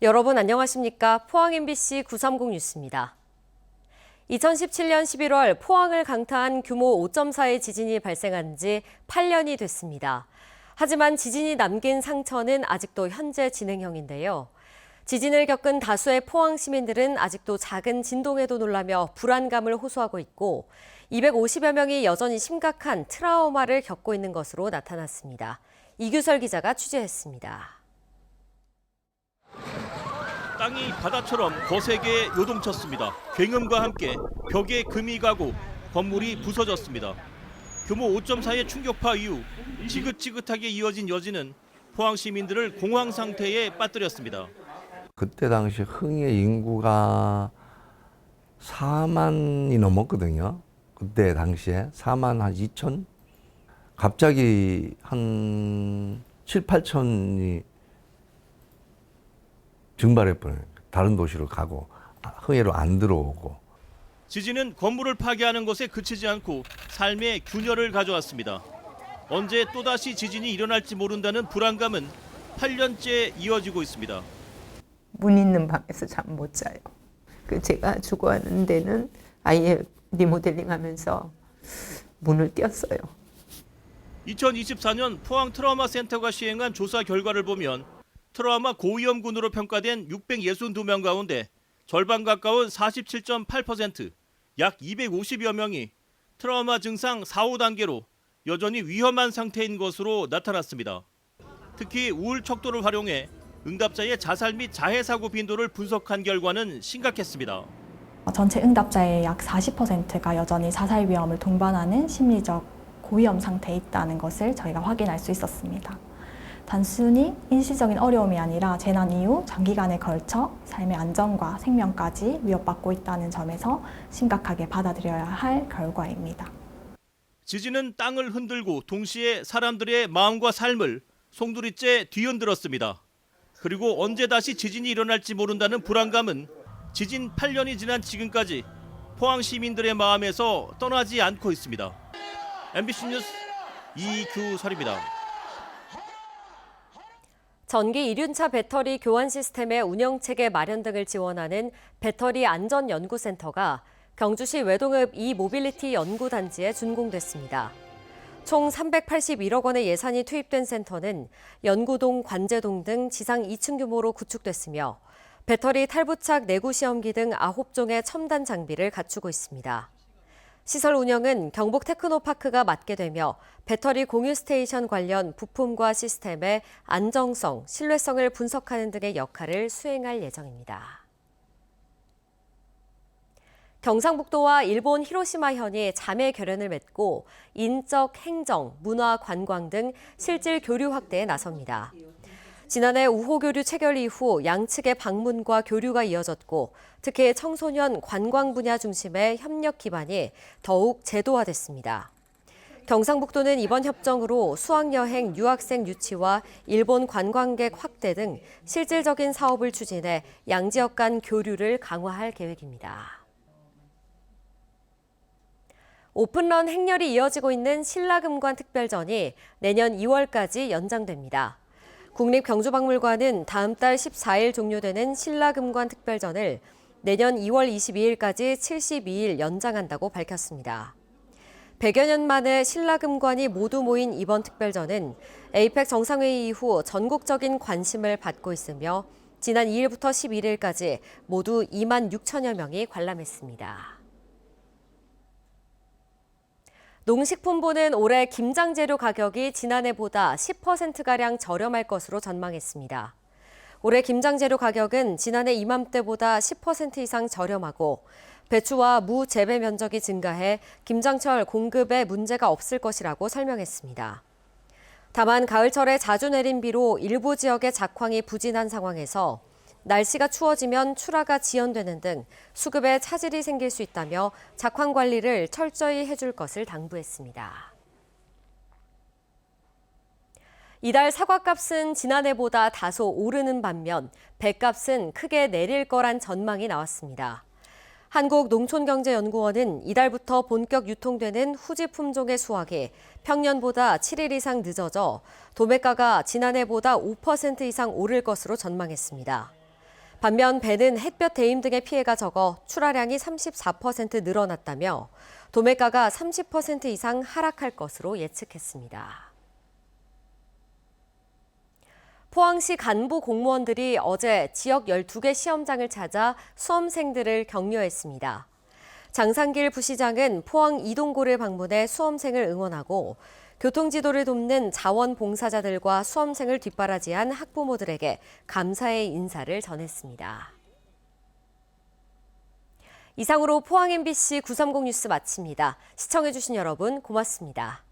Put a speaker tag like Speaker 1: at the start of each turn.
Speaker 1: 여러분 안녕하십니까? 포항 MBC 930 뉴스입니다. 2017년 11월 포항을 강타한 규모 5.4의 지진이 발생한 지 8년이 됐습니다. 하지만 지진이 남긴 상처는 아직도 현재 진행형인데요. 지진을 겪은 다수의 포항 시민들은 아직도 작은 진동에도 놀라며 불안감을 호소하고 있고 250여 명이 여전히 심각한 트라우마를 겪고 있는 것으로 나타났습니다. 이규설 기자가 취재했습니다.
Speaker 2: 땅이 바다처럼 거세게 요동쳤습니다. 굉음과 함께 벽에 금이 가고 건물이 부서졌습니다. 규모 5.4의 충격파 이후 지긋지긋하게 이어진 여진은 포항 시민들을 공황 상태에 빠뜨렸습니다.
Speaker 3: 그때 당시 흥의 인구가 4만이 넘었거든요. 그때 당시에 4만 한 2천? 갑자기 한 7, 8천이 증발해버려요. 다른 도시로 가고 흥해로 안 들어오고.
Speaker 2: 지진은 건물을 파괴하는 것에 그치지 않고 삶의 균열을 가져왔습니다. 언제 또다시 지진이 일어날지 모른다는 불안감은 8년째 이어지고 있습니다.
Speaker 4: 문 있는 방에서 잠 못 자요. 제가 주거하는 데는 아예 리모델링하면서 문을 띄었어요.
Speaker 2: 2024년 포항 트라우마 센터가 시행한 조사 결과를 보면 트라우마 고위험군으로 평가된 662명 가운데 절반 가까운 47.8%, 약 250여 명이 트라우마 증상 4, 5단계로 여전히 위험한 상태인 것으로 나타났습니다. 특히 우울 척도를 활용해 응답자의 자살 및 자해 사고 빈도를 분석한 결과는 심각했습니다.
Speaker 5: 전체 응답자의 약 40%가 여전히 자살 위험을 동반하는 심리적 고위험 상태에 있다는 것을 저희가 확인할 수 있었습니다. 단순히 일시적인 어려움이 아니라 재난 이후 장기간에 걸쳐 삶의 안전과 생명까지 위협받고 있다는 점에서 심각하게 받아들여야 할 결과입니다.
Speaker 2: 지진은 땅을 흔들고 동시에 사람들의 마음과 삶을 송두리째 뒤흔들었습니다. 그리고 언제 다시 지진이 일어날지 모른다는 불안감은 지진 8년이 지난 지금까지 포항 시민들의 마음에서 떠나지 않고 있습니다. MBC 뉴스 이규설입니다.
Speaker 1: 전기 이륜차 배터리 교환 시스템의 운영체계 마련 등을 지원하는 배터리 안전연구센터가 경주시 외동읍 이모빌리티 연구단지에 준공됐습니다. 총 381억 원의 예산이 투입된 센터는 연구동, 관제동 등 지상 2층 규모로 구축됐으며 배터리 탈부착 내구 시험기 등 9종의 첨단 장비를 갖추고 있습니다. 시설 운영은 경북 테크노파크가 맡게 되며 배터리 공유 스테이션 관련 부품과 시스템의 안정성, 신뢰성을 분석하는 등의 역할을 수행할 예정입니다. 경상북도와 일본 히로시마현이 자매 결연을 맺고 인적, 행정, 문화, 관광 등 실질 교류 확대에 나섭니다. 지난해 우호교류 체결 이후 양측의 방문과 교류가 이어졌고 특히 청소년 관광 분야 중심의 협력 기반이 더욱 제도화됐습니다. 경상북도는 이번 협정으로 수학여행, 유학생 유치와 일본 관광객 확대 등 실질적인 사업을 추진해 양지역 간 교류를 강화할 계획입니다. 오픈런 행렬이 이어지고 있는 신라금관 특별전이 내년 2월까지 연장됩니다. 국립경주박물관은 다음 달 14일 종료되는 신라금관 특별전을 내년 2월 22일까지 72일 연장한다고 밝혔습니다. 100여 년 만에 신라금관이 모두 모인 이번 특별전은 에이펙 정상회의 이후 전국적인 관심을 받고 있으며 지난 2일부터 11일까지 모두 2만 6천여 명이 관람했습니다. 농식품부는 올해 김장 재료 가격이 지난해보다 10%가량 저렴할 것으로 전망했습니다. 올해 김장 재료 가격은 지난해 이맘때보다 10% 이상 저렴하고 배추와 무 재배 면적이 증가해 김장철 공급에 문제가 없을 것이라고 설명했습니다. 다만 가을철에 자주 내린 비로 일부 지역의 작황이 부진한 상황에서 날씨가 추워지면 출하가 지연되는 등 수급에 차질이 생길 수 있다며 작황 관리를 철저히 해줄 것을 당부했습니다. 이달 사과값은 지난해보다 다소 오르는 반면 배값은 크게 내릴 거란 전망이 나왔습니다. 한국농촌경제연구원은 이달부터 본격 유통되는 후지 품종의 수확이 평년보다 7일 이상 늦어져 도매가가 지난해보다 5% 이상 오를 것으로 전망했습니다. 반면 배는 햇볕 대임 등의 피해가 적어 출하량이 34% 늘어났다며 도매가가 30% 이상 하락할 것으로 예측했습니다. 포항시 간부 공무원들이 어제 지역 12개 시험장을 찾아 수험생들을 격려했습니다. 장상길 부시장은 포항 이동고를 방문해 수험생을 응원하고 교통지도를 돕는 자원봉사자들과 수험생을 뒷바라지한 학부모들에게 감사의 인사를 전했습니다. 이상으로 포항 MBC 930 뉴스 마칩니다. 시청해주신 여러분 고맙습니다.